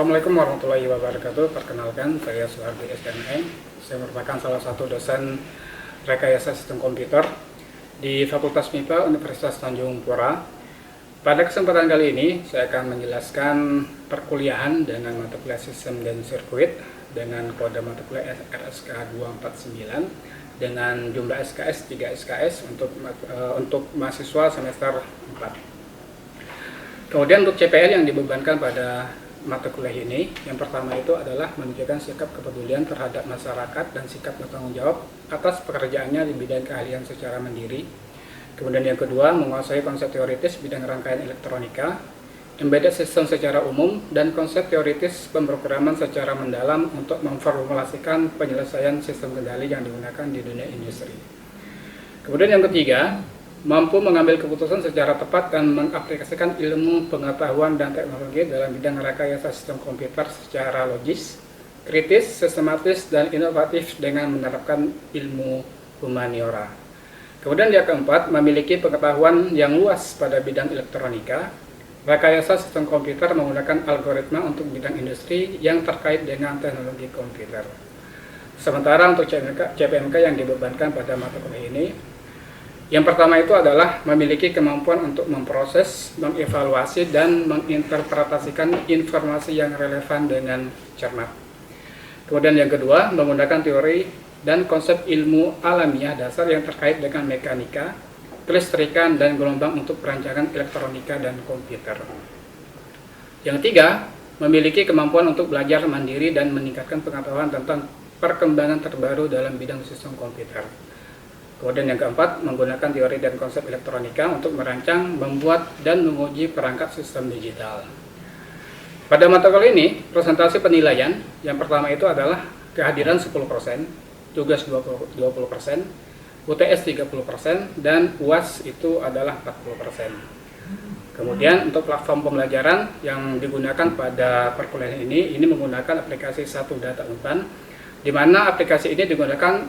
Assalamualaikum warahmatullahi wabarakatuh. Perkenalkan, saya Suhardi SME. Saya merupakan salah satu dosen rekayasa sistem komputer di Fakultas MIPA Universitas Tanjung Pura. Pada kesempatan kali ini, saya akan menjelaskan perkuliahan dengan mata kuliah sistem dan sirkuit dengan kode mata kuliah RSK 249 dengan jumlah SKS 3 SKS untuk mahasiswa semester 4. Kemudian untuk CPL yang dibebankan pada mata kuliah ini, yang pertama itu adalah menunjukkan sikap kepedulian terhadap masyarakat dan sikap bertanggung jawab atas pekerjaannya di bidang keahlian secara mandiri. Kemudian yang kedua, menguasai konsep teoritis bidang rangkaian elektronika, embedded system secara umum, dan konsep teoritis pemrograman secara mendalam untuk memformulasikan penyelesaian sistem kendali yang digunakan di dunia industri. Kemudian yang ketiga, mampu mengambil keputusan secara tepat dan mengaplikasikan ilmu pengetahuan dan teknologi dalam bidang rekayasa sistem komputer secara logis, kritis, sistematis, dan inovatif dengan menerapkan ilmu humaniora. Kemudian yang keempat, memiliki pengetahuan yang luas pada bidang elektronika, rekayasa sistem komputer menggunakan algoritma untuk bidang industri yang terkait dengan teknologi komputer. Sementara untuk CPMK yang dibebankan pada mata kuliah ini, yang pertama itu adalah memiliki kemampuan untuk memproses, mengevaluasi, dan menginterpretasikan informasi yang relevan dengan cermat. Kemudian yang kedua, menggunakan teori dan konsep ilmu alamiah dasar yang terkait dengan mekanika, kelistrikan, dan gelombang untuk perancangan elektronika dan komputer. Yang ketiga, memiliki kemampuan untuk belajar mandiri dan meningkatkan pengetahuan tentang perkembangan terbaru dalam bidang sistem komputer. Kemudian yang keempat, menggunakan teori dan konsep elektronika untuk merancang, membuat, dan menguji perangkat sistem digital. Pada mata kuliah ini, presentasi penilaian yang pertama itu adalah kehadiran 10%, tugas 20%, UTS 30%, dan UAS itu adalah 40%. Kemudian untuk platform pembelajaran yang digunakan pada perkuliahan ini menggunakan aplikasi Satu Data Unpan, di mana aplikasi ini digunakan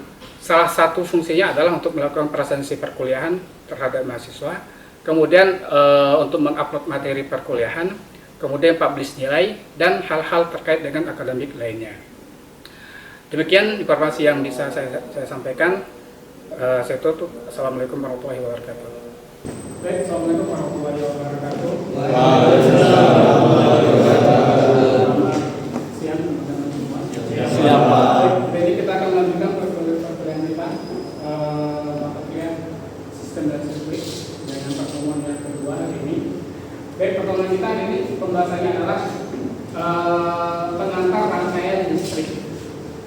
salah satu fungsinya adalah untuk melakukan presensi perkuliahan terhadap mahasiswa, kemudian untuk mengupload materi perkuliahan, kemudian publish nilai, dan hal-hal terkait dengan akademik lainnya. Demikian informasi yang bisa saya sampaikan. Saya tutup. Assalamualaikum warahmatullahi wabarakatuh. Baik, Assalamualaikum warahmatullahi wabarakatuh. Siapa? Jadi kita akan melanjutkan perkuliahan kita mata kuliah sistem dan sirkuit dengan pertemuan yang kedua hari ini. Baik, pertemuan kita hari ini pembahasannya adalah pengantar rangkaian listrik.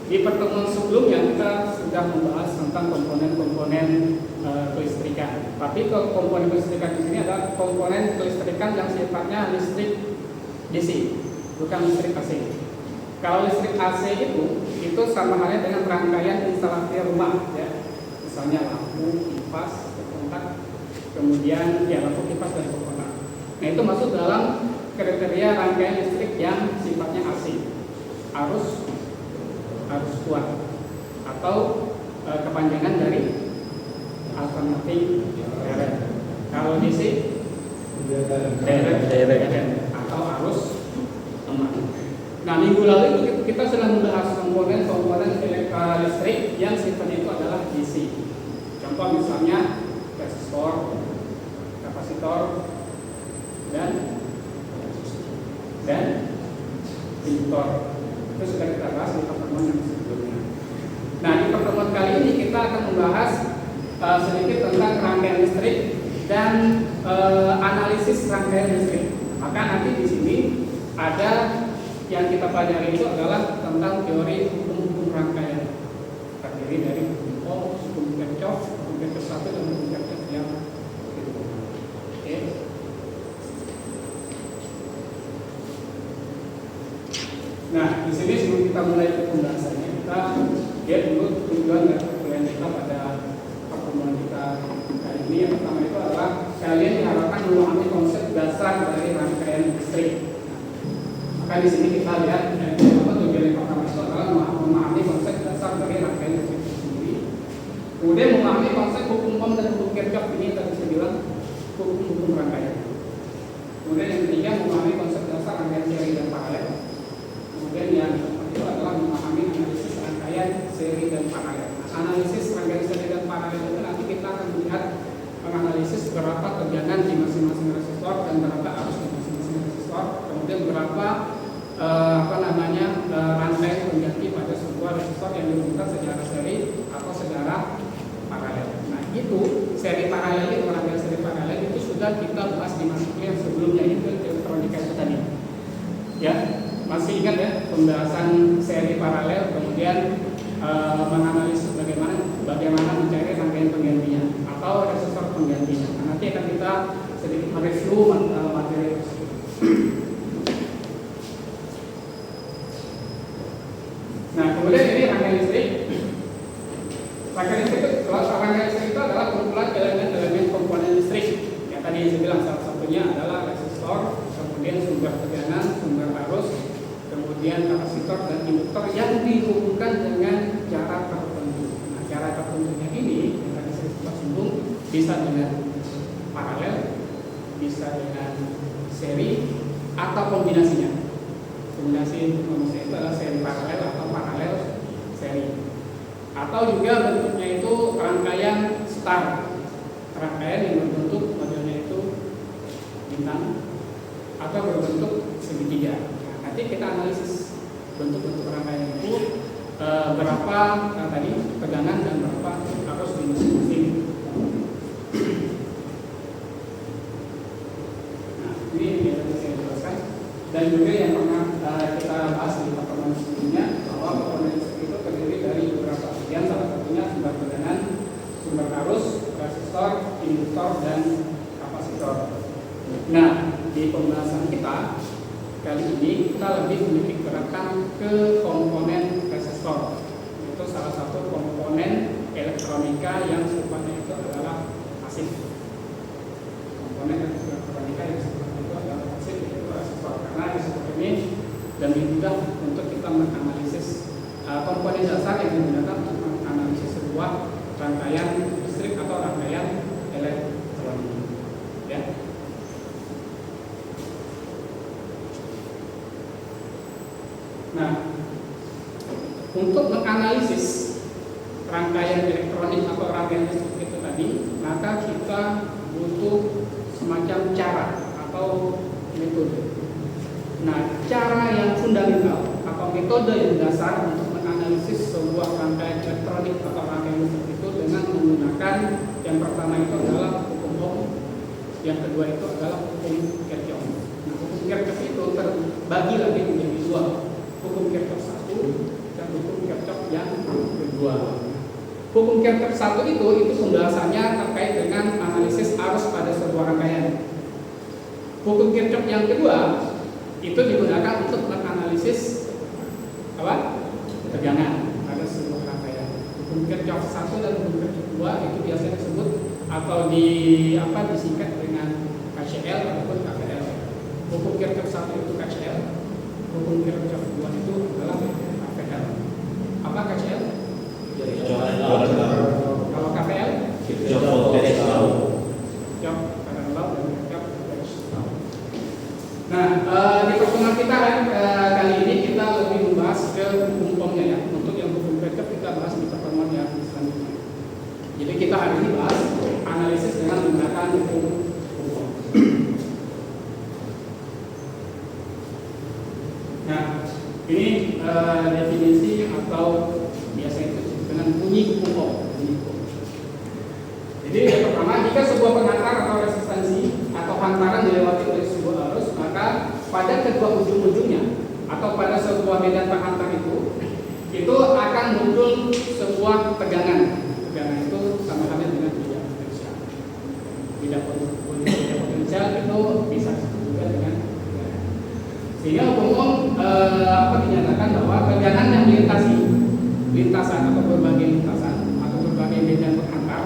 Di pertemuan sebelumnya kita sudah membahas tentang komponen-komponen kelistrikan. Tapi komponen kelistrikan di sini adalah komponen kelistrikan yang sifatnya listrik DC, bukan listrik AC. Kalau listrik AC itu sama halnya dengan rangkaian instalasi rumah, ya. Misalnya lampu, kipas, kontak, kemudian lampu kipas dan kontak. Nah, itu masuk dalam kriteria rangkaian listrik yang sifatnya AC, arus kuat atau kepanjangan dari alternatif direct. Kalau DC direct atau arus lemah. Nah, minggu lalu itu kita sudah membahas komponen listrik yang sifatnya itu adalah DC. Contoh misalnya resistor, kapasitor, dan inductor. Itu sudah kita bahas di pertemuan yang sebelumnya. Nah, di pertemuan kali ini kita akan membahas sedikit tentang rangkaian listrik dan analisis rangkaian listrik. Maka nanti di sini ada yang kita pelajari itu adalah tentang teori hukum rangkaian, terdiri dari hukum Kirchhoff, hukum Kirchhoff 1 dan hukum Kirchhoff yang kedua. Oke. Nah, di sini sebelum kita mulai pembahasannya, kita lihat dulu tujuan dari perkuliahan kita pada pertemuan kita kali ini. Yang pertama itu adalah kalian diharapkan memahami konsep dasar dari rangkaian listrik. Maka di sini kita lihat tujuan yang pertama itu adalah memahami konsep dasar dari rangkaian listrik itu sendiri. Kemudian memahami konsep hukum Ohm dan hukum Kirchhoff, ini tadi saya bilang hukum rangkaian. Kemudian yang ketiga memahami konsep dasar rangkaian seri dan paralel. seri dan paralel. Nah, analisis rangkaian seri dan paralel itu nanti kita akan melihat menganalisis berapa tegangan di masing-masing resistor dan berapa arus di masing-masing resistor, kemudian berapa rangkaian pengganti pada sebuah resistor yang dihubungkan secara seri atau secara paralel. Nah, itu seri paralel itu, rangkaian seri paralel itu sudah kita bahas di matkul yang sebelumnya, itu elektronika itu tadi. Ya, masih ingat ya pembahasan seri paralel, kemudian menganalisis bagaimana mencari rangkaian penggantinya atau resistor penggantinya. Nah, nanti akan kita sedikit mereview materi tersebut. Nah, kemudian ini rangkaian listrik. Rangkaian listrik itu adalah kumpulan elemen-elemen komponen listrik. Yang tadi saya bilang salah satunya adalah resistor, kemudian sumber tegangan, sumber arus, kemudian kapasitor dan induktor yang dihubungkan dengan jarak tertentu. Nah, jarak tertentunya ini yang tadi saya sempat singgung, bisa dengan paralel, bisa dengan seri, atau kombinasinya. Kombinasi maksudnya itu adalah seri paralel atau paralel seri. Atau juga bentuknya itu rangkaian star, rangkaian yang berbentuk modelnya itu bintang atau berbentuk segitiga. Nah, nanti kita analisis bentuk-bentuk rangkaian itu berapa tadi tegangan dan berapa arus di masing-masing. Nah, ini yang saya jelaskan. Dan juga yang pernah kita bahas di pertemuan sebelumnya, bahwa komponen listrik itu terdiri dari beberapa bagian, salah satunya sumber tegangan, sumber arus, resistor, induktor, dan kapasitor. Nah, di pembahasan kita kali ini kita lebih menitik beratkan ke komponen resistor. Itu salah satu komponen elektronika yang sifatnya itu adalah pasif. Komponen elektronika yang sifatnya itu adalah pasif, yaitu resistor. Karena resistor ini lebih mudah untuk kita menganalisis komponen dasar yang digunakan untuk menganalisis sebuah rangkaian listrik atau rangkaian elektronik. Ya. Nah, untuk menganalisis rangkaian elektronik atau rangkaian listrik itu tadi, maka kita butuh semacam cara atau metode. Nah, cara yang fundamental atau metode yang dasar untuk menganalisis sebuah rangkaian elektronik atau rangkaian listrik itu dengan menggunakan yang pertama itu adalah hukum Ohm, yang kedua itu adalah hukum Kirchhoff. Nah, hukum Kirchhoff itu terbagi lagi menjadi dua, hukum Kirchhoff 1 dan hukum Kirchhoff yang kedua. Hukum Kirchhoff 1 itu pembahasannya terkait dengan analisis arus pada sebuah rangkaian. Hukum Kirchhoff yang kedua itu digunakan untuk menganalisis tegangan pada sebuah rangkaian. Hukum Kirchhoff 1 dan hukum Kirchhoff 2 itu biasanya disebut atau disingkat dengan KCL ataupun KVL. Hukum Kirchhoff 1 itu KCL, hukum Kirchhoff 2 itu adalah KVL. Apa KCL? Kalau KVL? Kirchhoff garis laut. Nah, di pertemuan kita kali ini kita lebih membahas ke hukum Ohmnya ya. Untuk yang hukum Kirchhoff kita bahas di pertemuan yang selanjutnya. Jadi kita hari ini bahas analisis dengan menggunakan hukum Ohm. Nah, ini definisi atau biasa itu dengan bunyi hukum Ohm. Jadi yang pertama, jika sebuah pengantar atau resistansi atau hantaran dilewati oleh sebuah arus, maka pada kedua ujung-ujungnya atau pada sebuah medan penghantar itu akan muncul sebuah tegangan. Tegangan itu sama halnya dengan bidang potensial. Bidang potensial itu bisa disebut juga dengan tegangan. Sehingga hukum dinyatakan bahwa tegangan yang melintasi lintasan atau berbagai lintasan atau berbagai medan penghantar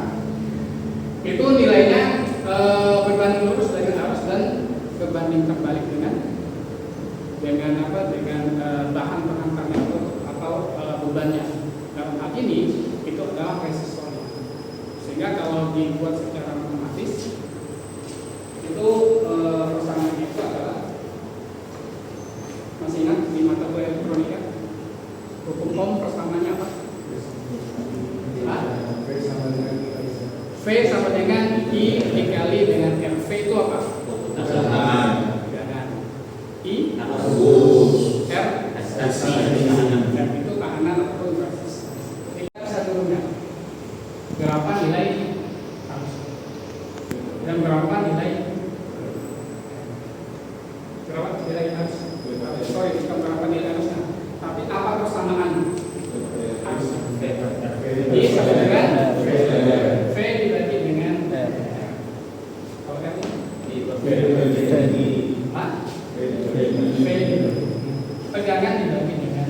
itu nilainya berbanding lurus dengan arus dan berbanding terbalik dengan bahan penghantarnya atau bebannya. Dalam hal ini itu adalah resistornya. Sehingga kalau dibuat secara matematis itu persamaannya itu adalah, masih ingat di mata kuliah elektronika hukum Ohm persamanya apa? V sama dengan I dikali dengan M. V itu apa? Tegangan. I R M itu tahanan ataupun resistance. Kita bisa turunkan berapa nilai arus dan berapa nilai arus. Sorry, bukan berapa nilai arusnya, tapi apa persamaan arus. I sama dengan V dibagi dengan kalau R tegangan dibagi dengan.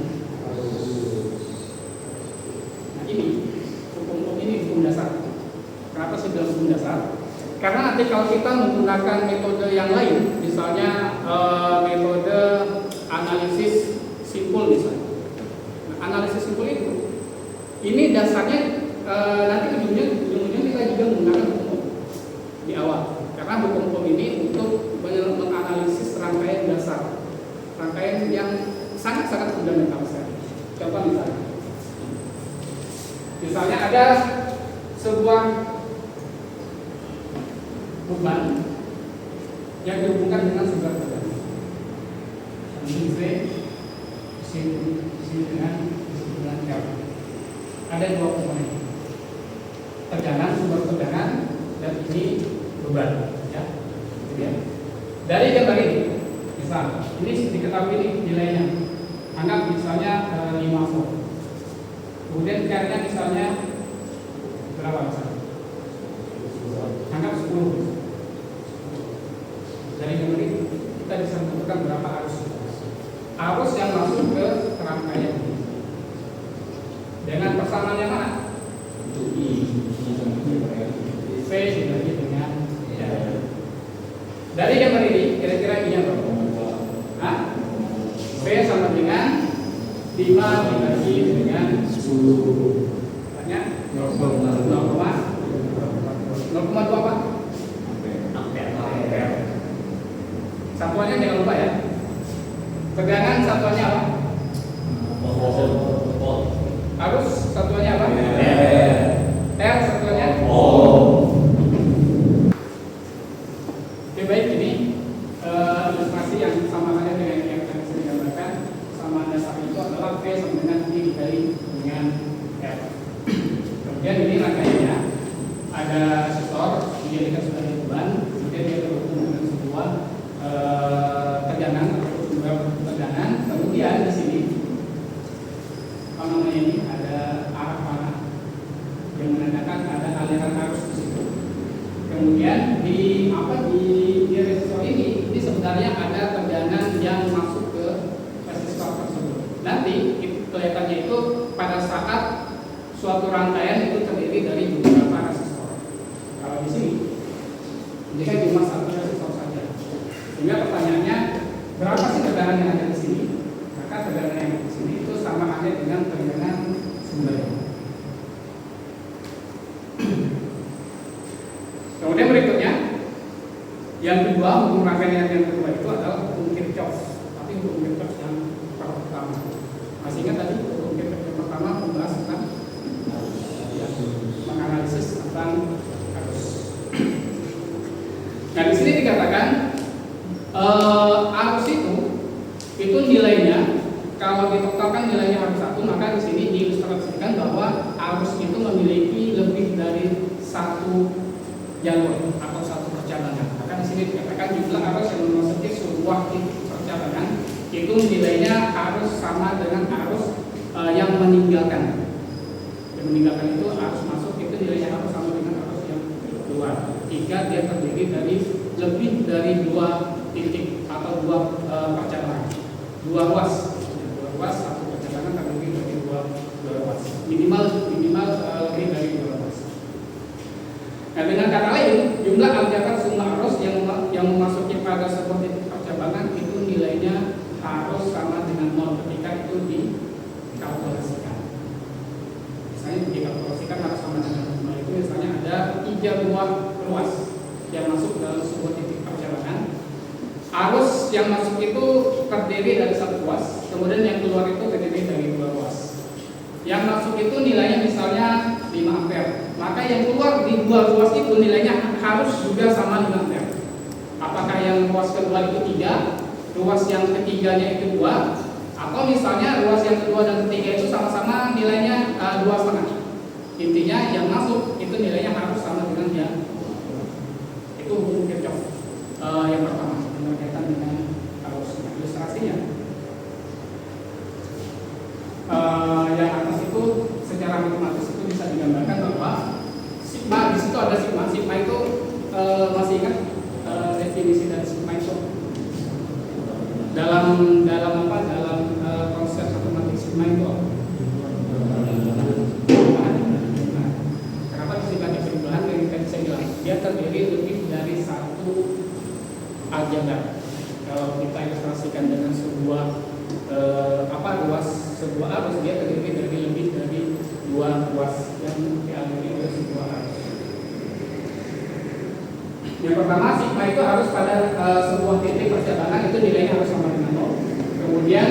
Nah ini hukum ini hukum dasar. Kenapa sih bilang hukum dasar? Karena nanti kalau kita menggunakan metode yang lain, misalnya metode analisis simpul misalnya. Nah, analisis simpul itu, ini dasarnya nanti ujung-ujungnya kita juga menggunakan hukum di awal. Karena hukum ini untuk menganalisis rangkaian dasar, rangkaian yang sangat-sangat fundamental sekali. Contoh misalnya ada sebuah beban yang dihubungkan dengan sebuah tegangan. Ini V, sini dengan R. Ada dua komponen, tegangan, sumber tegangan, dan ini beban. Ya, dari gambar ini, misal ini diketahui ini nilainya, anggap misalnya 5 volt. Kemudian R-nya misalnya berapa misalnya? Anggap 10. Dari gambar ini kita bisa menentukan berapa arus yang masuk ke rangkaian ini. Dengan persamaan yang mana? V dibagi dengan R. Dari gambar ini kira-kira ini apa? V sama dengan 5 dibagi dengan 10. Banyak? 0,2 apa? Ampere. Satuannya jangan lupa ya. Tegangan satuannya apa? Arus satuannya apa? R satuannya? Oke, baik, ini ilustrasi yang sama halnya dengan yang tadi saya gambarkan. Sama dasar itu adalah V sama dengan I dikali dengan R. Kemudian ini rangkaiannya ada resistor, dijadikan sebagai beban, kemudian dia terhubung dengan sebuah tegangan atau sumber tegangan. Kemudian di sini apa namanya ini ada arah panah yang menandakan ada aliran arus di situ. Kemudian di resistor ini sebenarnya ada tegangan yang masuk ke resistor tersebut. Nanti kelihatannya itu pada saat suatu rangkaian itu terdiri dari beberapa resistor. Kalau di sini ini kan cuma satu resistor saja. Sehingga pertanyaannya berapa sih tegangan yang ada di sini? Maka tegangan yang ada di sini itu sama halnya dengan tegangan sumber. Kemudian berikutnya yang kedua, hukum rangkaian yang kedua itu adalah hukum Kirchhoff. Tapi hukum Kirchhoff yang pertama. Masih ingat tadi hukum Kirchhoff yang pertama membahas tentang menganalisis tentang arus. Nah di sini dikatakan arus itu nilainya kalau ditotalkan nilainya harus 1, maka di sini diilustrasikan bahwa arus itu memiliki lebih dari satu jalur atau satu percabangan. Maka di sini dikatakan jumlah arus yang memasuki sebuah titik percabangan itu nilainya harus sama dengan arus yang meninggalkan. Yang meninggalkan itu arus masuk itu nilainya harus sama dengan arus yang keluar. Jika dia terdiri dari lebih dari 2 titik atau 2 percabangan, 2 ruas, satu percabangan terdiri dari 2 ruas. Minimal lebih dari 2 ruas. Nah, dengan kata lain, jumlah aljabar semua arus yang memasuki pada sebuah titik percabangan itu nilainya harus sama dengan 0 ketika itu dikalkulasikan. Misalnya dikalkulasikan harus sama dengan 0 itu misalnya ada 3 buah ruas yang masuk dalam sebuah titik percabangan. Arus yang masuk itu terdiri dari 1 ruas, kemudian yang keluar itu terdiri dari 2 ruas. Yang masuk itu nilainya misalnya 5 ampere. Maka yang keluar di dua ruas itu nilainya harus juga sama 5 ampere. Apakah yang ruas kedua itu 3, ruas yang ketiganya itu 2, atau misalnya ruas yang kedua dan ketiga itu sama-sama nilainya 2,5. Intinya yang masuk itu nilainya harus sama dengan yang itu hukum Kirchhoff. Yang pertama berkaitan dengan arus. Ilustrasinya yang atas itu secara matematis itu bisa digambarkan bahwa sigma, di situ ada sigma. Sigma itu masih ingat definisi dari sigma itu dalam apa, dalam konsep matematik sigma itu apa? Kenapa disebutkan perubahan? Yang tadi saya bilang dia terdiri lebih dari satu aljabar. Kalau kita ilustrasikan dengan sebuah ruas sebuah arus, dia terdiri dari lebih dari 2 ruas yang dialiri oleh sebuah arus. Yang pertama, sigma itu harus pada sebuah titik perjalanan itu nilainya harus sama dengan 0. Kemudian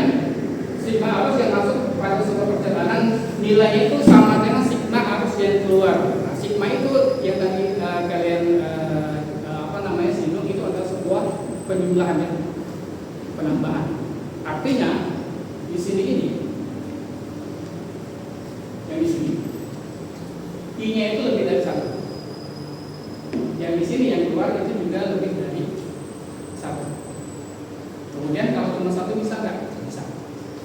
sigma arus yang masuk pada sebuah perjalanan nilainya itu sama dengan sigma arus yang keluar. Nah, sigma itu yang tadi kalian singgung itu adalah sebuah penjumlahan, ya, penambahan. Artinya di sini ini, yang di sini, i-nya itu lebih dari 1. Yang di sini yang keluar itu juga lebih dari 1. Kemudian kalau cuma 1 bisa nggak? Bisa.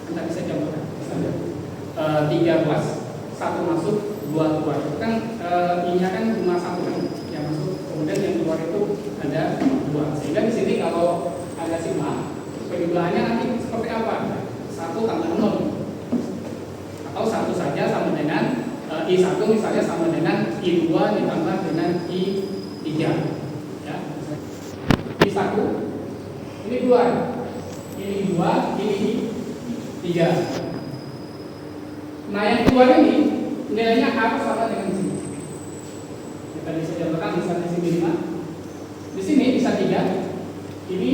Kita bisa contohkan. Misalnya 3 ruas, 1 masuk, 2 keluar. Itu kan i-nya kan cuma 1 kan yang masuk. Kemudian yang keluar itu ada 2. Sehingga di sini kalau ada sigma, penjumlahannya nanti seperti apa? 1 tambah 0. Atau 1 saja sama dengan I1 misalnya sama dengan I2 ditambah dengan I3, ya. I1 ini 2, ini 2, ini 3. Nah yang keluar ini nilainya harus sama dengan sini. Kita bisa contohkan misalnya di sini 5, di sini bisa 3, ini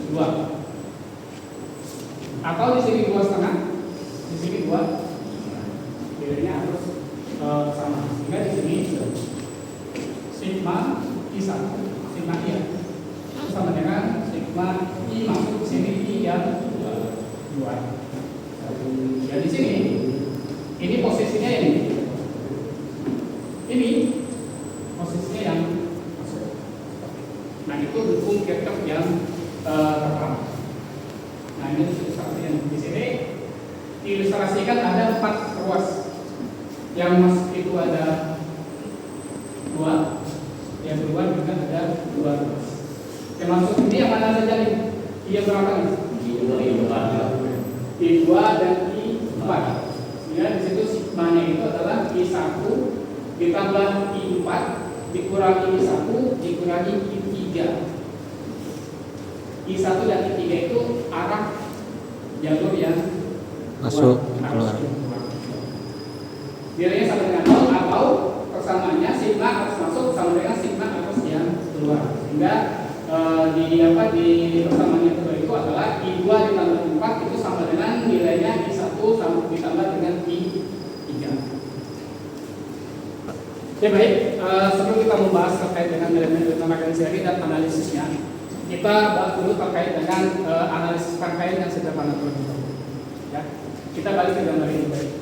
2. Atau di sini 2,5, di sini 2, nilainya harus sama. Sehingga di sini sigma I1, sigma I itu sama dengan sigma I masuk sini I yang 2. Dan di sini ini posisinya ini posisinya yang masuk. Nah itu hukum Kirchhoff yang pertama. Nah ini ilustrasinya di sini diilustrasikan ada 4 ruas. Yang masuk itu ada 2, yang keluar juga ada 2 ruas. Yang masuk ini yang mana saja nih? Iya berapa nih? I2 dan I4. Ya di situ sigmanya itu adalah I1 ditambah I4 dikurangi I1 dikurangi I3. I1 dan I3 itu arah jalur yang masuk keluar. Nilainya sama dengan 0 atau persamaannya sigma harus masuk sama dengan sigma harus yang keluar. Sehingga di persamaannya kedua itu adalah I2 ditambah I4 itu sama dengan nilainya I1 ditambah dengan I3. Ya baik, sebelum kita membahas terkait dengan elemen rangkaian seri dan analisisnya, kita bahas dulu terkait dengan analisis rangkaian yang sederhana terlebih dahulu. Ya, kita balik ke gambar ini baik.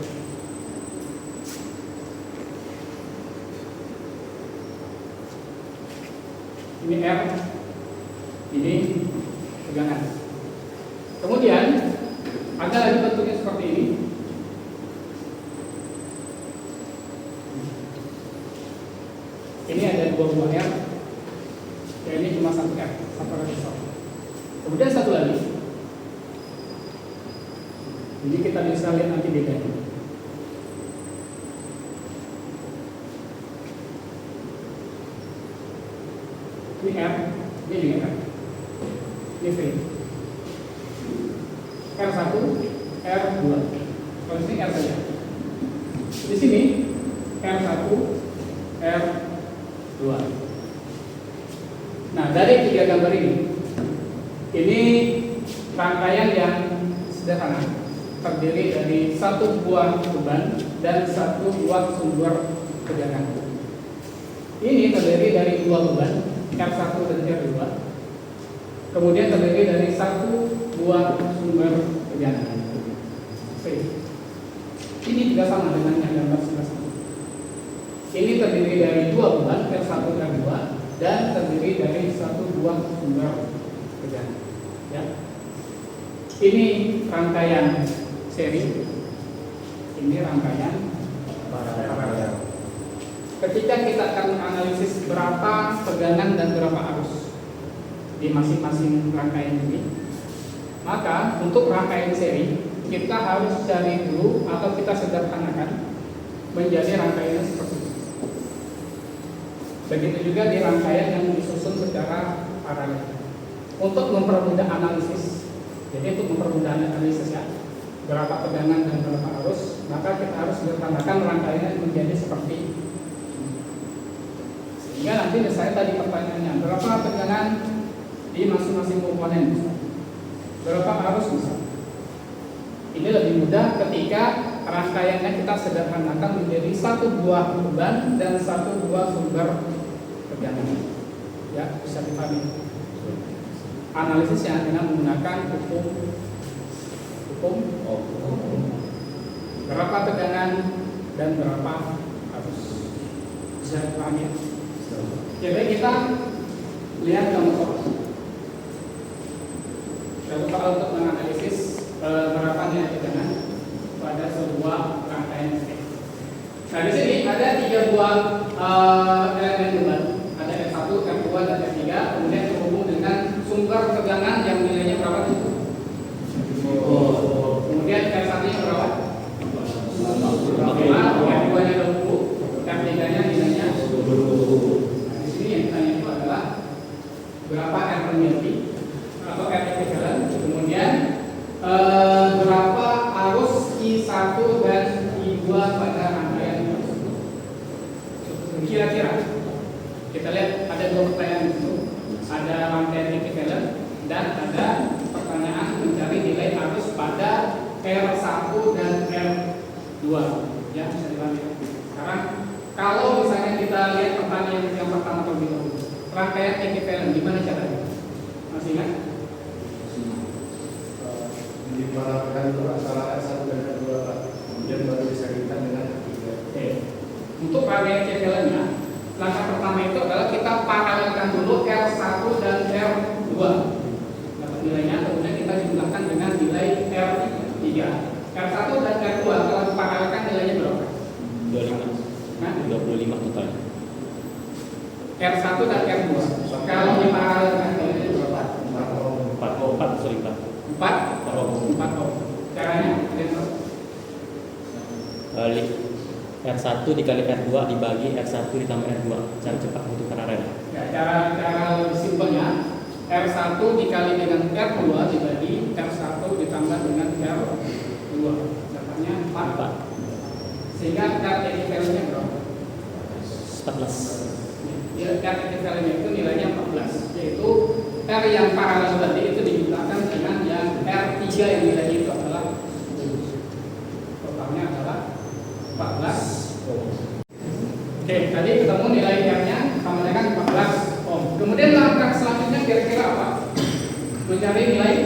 Ini R, ini tegangan. Kemudian ada lagi bentuknya seperti ini. Ini ada 2 buah R. Ya, ini cuma 1 R, 1 resistor. Kemudian satu lagi. Jadi kita bisa lihat nanti bedanya. Ini R, ini juga R. Ini V. R1, R2. Kalau ini R saja. Di sini R1, R2. Nah, dari 3 gambar ini rangkaian yang sederhana. terdiri dari satu buah beban dan satu buah sumber tegangan. Ini terdiri dari dua beban, R1 dan R2. Kemudian terdiri dari satu buah sumber tegangan. Oke. Ini juga sama dengan yang gambar sebelah sini. Ini terdiri dari dua beban, R1 dan R2, dan terdiri dari satu buah sumber tegangan. Ya. Ini rangkaian seri. Ini rangkaian paralel. Ketika kita akan menganalisis berapa tegangan dan berapa arus di masing-masing rangkaian ini, maka untuk rangkaian seri kita harus cari dulu atau kita sederhanakan menjadi rangkaian seperti ini. Begitu juga di rangkaian yang disusun secara paralel. Untuk mempermudah analisis, jadi untuk mempermudah analisis ya, berapa tegangan dan berapa arus, maka kita harus sederhanakan rangkaian menjadi seperti ini. Sehingga nanti saya tadi pertanyaannya, berapa tegangan di masing-masing komponen misalnya, berapa arus misalnya. Ini lebih mudah ketika rangkaiannya kita sederhanakan menjadi satu buah beban dan satu buah sumber tegangan. Ya, bisa dipahami. Analisisnya dengan menggunakan hukum berapa tegangan dan berapa arus. Bisa dipahami. Jadi kita lihat contoh. Coba untuk menganalisis berapa nilai tegangan pada sebuah rangkaian listrik. Nah, di sini ada tiga buah elemen beban, ada R1, R2, dan R3. Kemudian terhubung dengan sumber tegangan yang nilainya berapa? Kemudian R1-nya berapa? 5, R2-nya 20, R3-nya nilainya 20. Yang ditanya itu adalah berapa R per mili atau R equivalent, kemudian berapa arus I1 dan I2 pada rangkaian tersebut. Kira-kira kita lihat ada dua pertanyaan di situ, ada rangkaian equivalent dan ada pertanyaan mencari nilai arus pada R1 dan R2. Ya, bisa dilanjutkan. Sekarang kalau misalnya kita lihat pertanyaan yang pertama terlebih dahulu, rangkaian equivalent gimana caranya? Masih ingat? Diparalelkan dulu antara R1 dan R2, kemudian baru disandingkan dengan R3. Oke. Untuk rangkaian equivalentnya, langkah pertama itu adalah kita paralelkan dulu R1 dan R2. Dapat nilainya, kemudian kita jumlahkan dengan nilai R3. R1 dan R2 kalau diparalelkan nilainya berapa? 25. Nah, 25 total. R1 dan R2 kalau diparalelkan nilainya berapa? 4 ohm. Caranya R1 dikali R2 dibagi R1 ditambah R2. Cara cepat untuk paralel. Ya, cara simpelnya R1 dikali dengan R2 dibagi R1 ditambah dengan R2. Dapatnya 4. Sehingga R equivalentnya berapa? 14. Ya, R equivalentnya itu nilainya 14, yaitu R yang paralel tadi itu dijumlahkan dengan yang R3 yang nilainya itu adalah 10. Totalnya adalah 14 ohm. Oke, tadi ketemu nilai R-nya sama dengan 14 ohm. Kemudian langkah selanjutnya kira-kira apa? Mencari nilai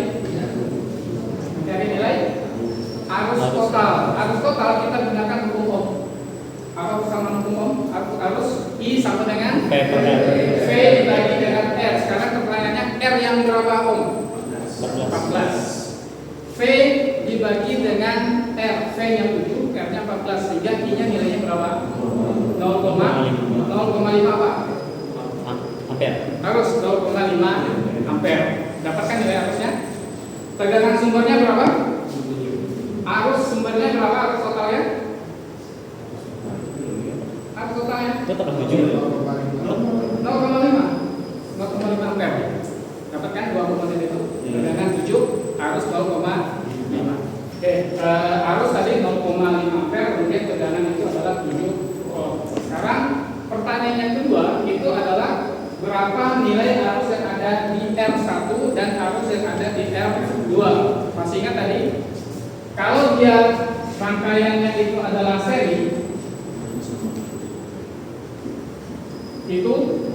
arus total. Arus total kita gunakan hukum ohm. Apa persamaan hukum ohm? Arus I sama dengan V dibagi dengan R. Sekarang pertanyaannya R yang berapa ohm? 14. V dibagi dengan R. V yang 7, R nya 14. Sehingga I nya nilainya berapa? 0,5 apa? Ampere. Arus 0,5 ampere. Dapatkan nilai arusnya. Tegangan sumbernya berapa? Arus sumbernya berapa? Arus totalnya? Arus totalnya? Itu tetap 7. 0,5 ampere. Dapatkan dua komponen itu. Tegangan 7, arus 0,5. Oke, arus tadi 0,5 ampere, kemudian tegangan itu adalah 7 ohm. Sekarang pertanyaan yang kedua itu adalah berapa nilai arus yang ada di R1 dan arus yang ada di R2. Masih ingat tadi? Kalau dia rangkaiannya itu adalah seri, itu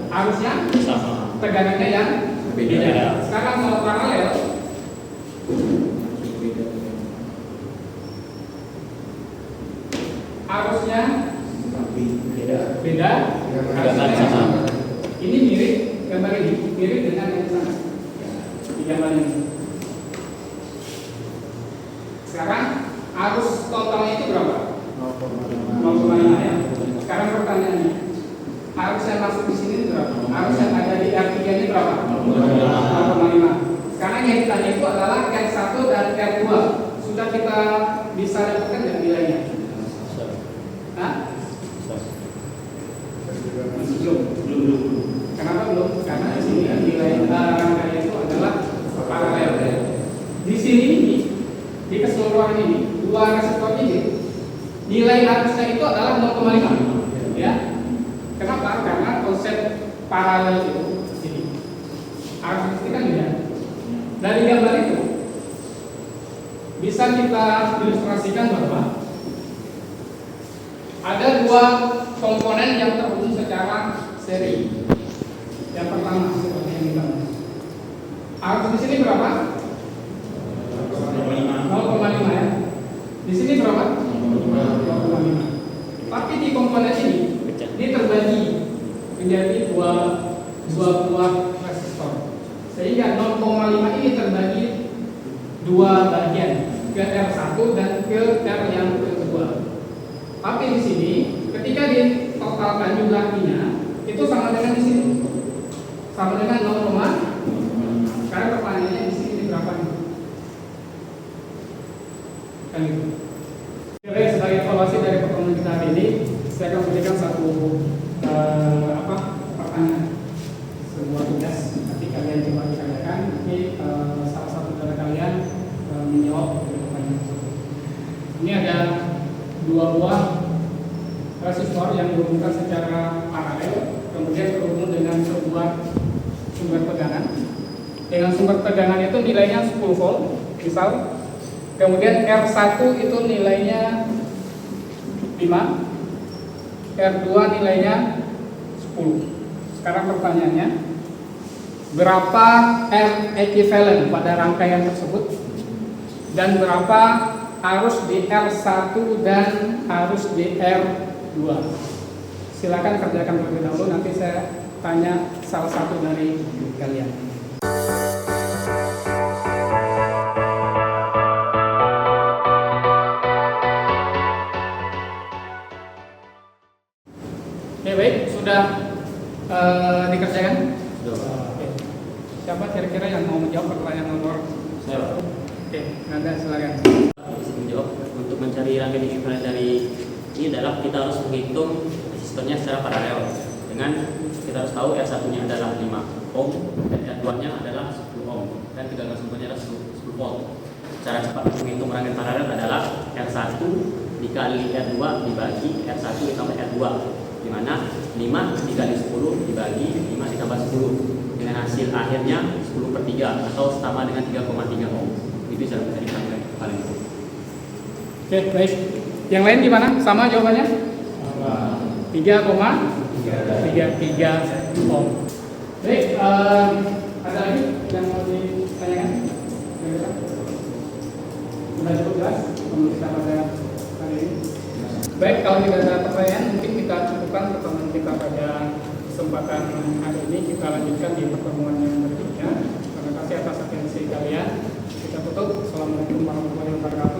harusnya Sama. tegangannya yang beda. Sekarang kalau paralel, harusnya beda. Gambar sama. Ini mirip, gambar ini mirip dengan yang sana. Di gambar ini. Sekarang arus totalnya itu berapa? 0,5 ya. Sekarang pertanyaannya, arus yang masuk di sini berapa? Arus yang ada di R3 ini berapa? 0,5. Sekarang yang ditanya itu adalah R1 dan R2. Sudah kita bisa dapatkan nggak nilainya? Hah? Belum. Kenapa belum? Karena di sini nilai rangkaian itu adalah paralel. Di sini di keseluruhan ini dua resistor ini nilai arusnya itu adalah 0,5. Ya. Kenapa? Karena konsep paralel itu sini. Arus ini kan beda. Dari gambar itu bisa kita ilustrasikan bahwa ada dua komponen yang terhubung secara seri. Yang pertama seperti yang kita lihat. Arus di sini berapa? 0,5 ya. Di sini berapa? 0,5. Tapi di komponen ini terbagi menjadi dua buah resistor. Sehingga 0,5 ini terbagi dua bagian, ke R1 dan ke R yang kedua. Tapi di sini ketika ditotalkan jumlahnya itu sama dengan di sini. Sama dengan 0,5. Sekarang pertanyaannya di sini berapa nih? Kan gitu. Oke, sebagai evaluasi dari pertemuan kita hari ini, saya akan memberikan satu pertanyaan, sebuah tugas. Nanti kalian coba dikerjakan. Nanti salah satu dari kalian menjawab dari pertanyaan tersebut. Ini ada dua buah resistor yang dihubungkan secara paralel, kemudian terhubung dengan sebuah sumber tegangan. Dengan sumber tegangan itu nilainya 10 volt, misal. Kemudian R1 itu nilainya 5, R2 nilainya 10. Sekarang pertanyaannya, berapa R equivalent pada rangkaian tersebut dan berapa arus di R1 dan arus di R2? Silakan kerjakan terlebih dahulu, nanti saya tanya salah satu dari kalian. Oke, baik, sudah dikerjakan? Oke. Siapa kira-kira yang mau menjawab pertanyaan nomor? Saya. Oke, Nanda silakan. Menjawab untuk mencari rangkaian equivalent dari ini adalah kita harus menghitung resistornya secara paralel dengan kita harus tahu R1-nya adalah 5 ohm dan R2-nya adalah 10 ohm dan tegangan sumbernya adalah 10 volt. Cara cepat untuk menghitung rangkaian paralel adalah R1 dikali R2 dibagi R1 ditambah R2, di mana 5 dikali 10 dibagi 5 ditambah 10 dengan hasil akhirnya 10/3 atau sama dengan 3,3 ohm. Itu cara mencari rangkaian paling. Oke, baik. Yang lain gimana? Sama jawabannya? 3,33 ohm. Baik, ada lagi yang mau ditanyakan? Sudah cukup jelas kita pada hari ini. Baik, kalau tidak ada pertanyaan, mungkin kita cukupkan pertemuan kita pada kesempatan hari ini. Kita lanjutkan di pertemuan yang berikutnya. Terima kasih atas atensi kalian. Kita tutup. Assalamualaikum warahmatullahi wabarakatuh.